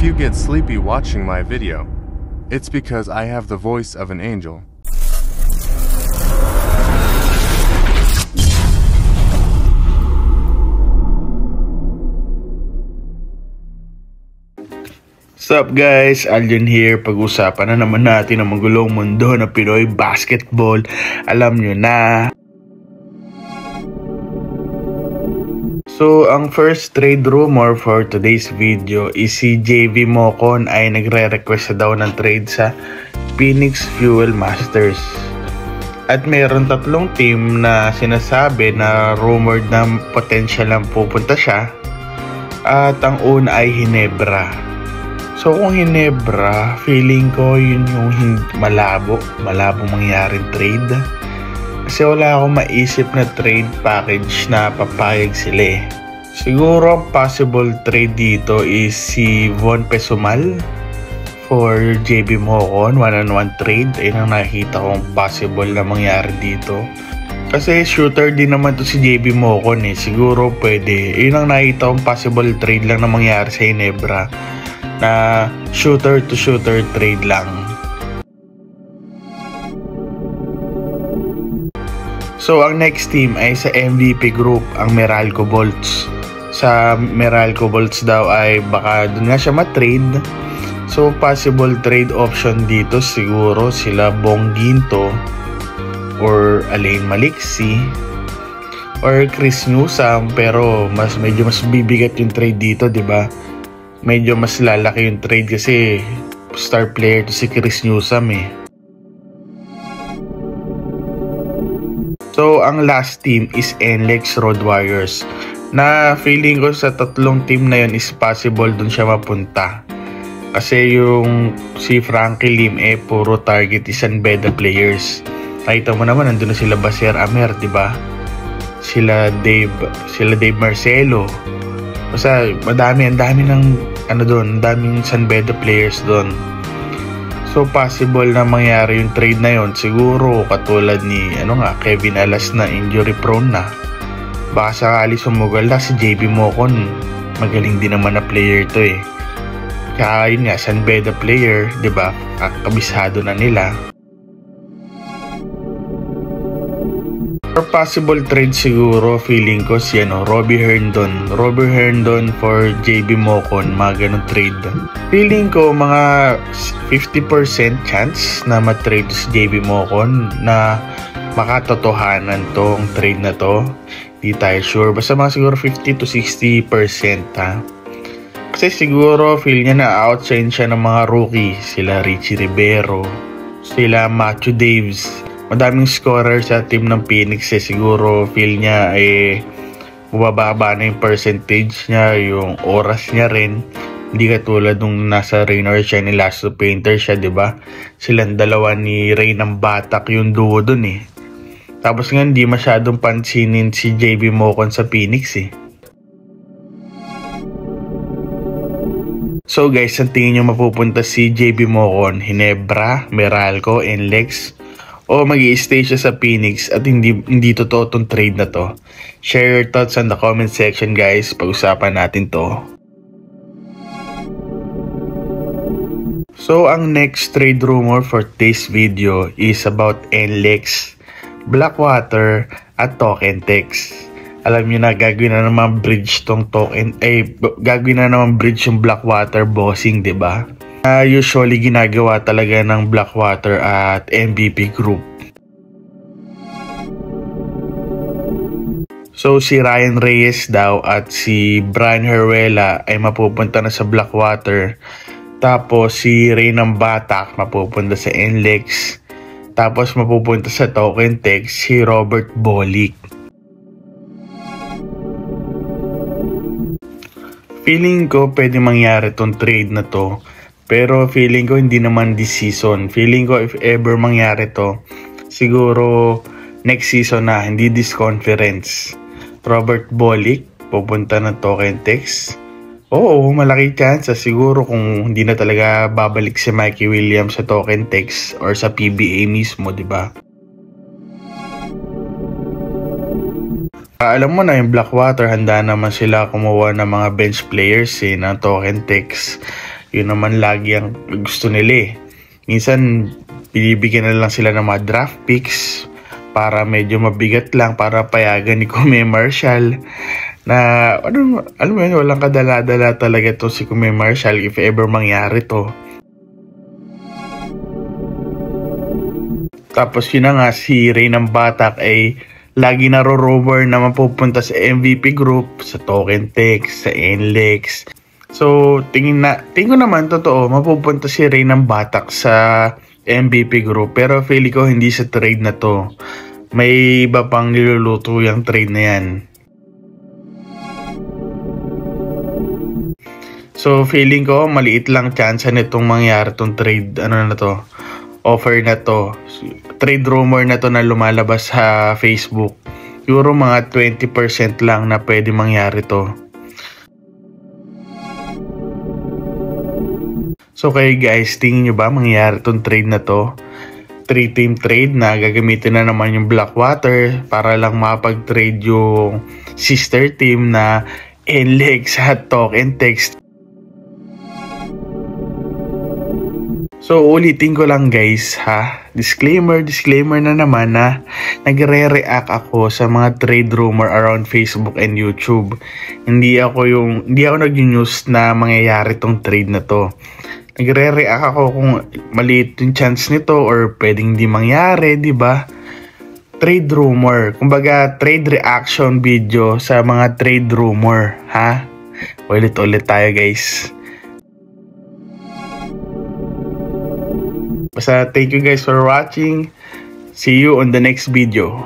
If you get sleepy watching my video, it's because I have the voice of an angel. What's up guys? Aljon here. Pag-usapan na naman natin ang magulong mundo ng Pinoy basketball. Alam nyo na. So, ang first trade rumor for today's video is si JV Mocon ay nagre-request daw ng trade sa Phoenix Fuel Masters. At mayroon tatlong team na sinasabi na rumored na potential lang pupunta siya. At ang una ay Ginebra. So kung Ginebra, feeling ko yun yung malabo mangyaring trade. Kasi wala akong maisip na trade package na papayag sila eh. Siguro ang possible trade dito is si Von Pesumal for JB Mocon, 1-on-1 trade. Ayun ang nakikita kong possible na mangyari dito. Kasi shooter din naman to si JB Mocon eh. Siguro pwede. Ayun ang nakikita kong possible trade lang na mangyari sa Ginebra. Na shooter to shooter trade lang. So ang next team ay sa MVP group, ang Meralco Bolts. Sa Meralco Bolts daw ay baka doon nga siya ma-trade. So possible trade option dito siguro sila Bong Ginto or Alain Maliksi or Chris Newsome, pero medyo mas bibigat yung trade dito, 'di ba? Medyo mas lalaki yung trade kasi star player to si Chris Newsome eh. So, ang last team is NLEX Road Warriors. Na feeling ko sa tatlong team na yun is possible dun siya mapunta. Kasi yung si Frankie Lim eh puro target is Beda players. Nakita mo naman nandun na sila Baser Amer, di ba? Sila Dave Marcelo. Basta ang dami ng daming San Beda players doon. So possible na mangyari yung trade na yon. Siguro katulad ni Kevin Alas na injury prone na. Baka sakali sumugal na si JB Mocon. Magaling din naman na player to eh. Kaya yun nga, San Beda player, 'di ba? Kabisado na nila. For possible trade siguro, feeling ko si Robbie Herndon for JB Mocon, mga ganun trade. Feeling ko mga 50% chance na ma-trade si JB Mocon na makatotohanan tong trade na to. Di tayo sure, basta mga siguro 50 to 60% ha. Kasi siguro feel niya na outshine siya ng mga rookie, sila Richie Rivero, sila Matthew Daves. Madaming scorer sa team ng Phoenix eh. Siguro feel niya bumababa na yung percentage niya, yung oras niya rin. Hindi katulad nung nasa Rain or Shine ni Lasso Painter siya, 'di ba? Silang dalawa ni Rain ng Batak yung duo dun eh. Tapos nga hindi masyadong pansinin si JB Mocon sa Phoenix eh. So guys, ang tingin nyo mapupunta si JB Mocon, Ginebra, Meralco, NLEX, o mag-i-stay siya sa Phoenix at hindi totoo tong trade na to? Share your thoughts on the comment section guys. Pag-usapan natin to. So ang next trade rumor for this video is about NLEX, Blackwater at Tokentex. Alam niyo na gagawin na naman bridge tong gagawin na naman bridge yung Blackwater bossing, 'di ba? Usually ginagawa talaga ng Blackwater at MVP Group. So si Ryan Reyes daw at si Brian Heruela ay mapupunta na sa Blackwater. Tapos si Rain ng Batak mapupunta sa NLEX. Tapos mapupunta sa Tokentex si Robert Bolick. Feeling ko pwede mangyari tong trade na to. Pero feeling ko hindi naman this season. Feeling ko if ever mangyari to, siguro next season na, hindi this conference. Robert Bolick, pupunta ng Tokentex. Oo, malaki chance. Siguro kung hindi na talaga babalik si Mikey Williams sa Tokentex or sa PBA mismo, di ba? Alam mo na yung Blackwater, handa naman sila kumuha ng mga bench players ng Tokentex. Yun naman lagi ang gusto nila eh. Minsan, binibigyan na lang sila ng mga draft picks para medyo mabigat lang para payagan ni Kume Marshall na alam mo yun, walang kadala-dala talaga to si Kume Marshall if ever mangyari to. Tapos yun na nga, si Ray ng Batak ay lagi naro-rover na mapupunta sa MVP group, sa Token Text, sa NLEX. So, tingin ko naman totoo, mapupunta si Ray ng Batak sa MVP group. Pero feeling ko hindi sa trade na to. May iba pang niluluto yung trade na yan. So, feeling ko maliit lang chance nitong mangyari tong trade, offer na to. Trade rumor na to na lumalabas sa Facebook. Siguro mga 20% lang na pwede mangyari to. So kayo guys, tingin nyo ba mangyayari tong trade na to? 3-team trade na gagamitin na naman yung Blackwater para lang makapag-trade yung sister team na NLEX at Token Text. So ulitin ko lang guys ha, disclaimer na naman na nagre-react ako sa mga trade rumor around Facebook and YouTube. Hindi ako nag-news na mangyayari tong trade na to. Nagre-react ako kung maliit yung chance nito or pwedeng di mangyari, di ba? Trade rumor, kumbaga trade reaction video sa mga trade rumor, ha? Ulit tayo guys. Basta thank you guys for watching. See you on the next video.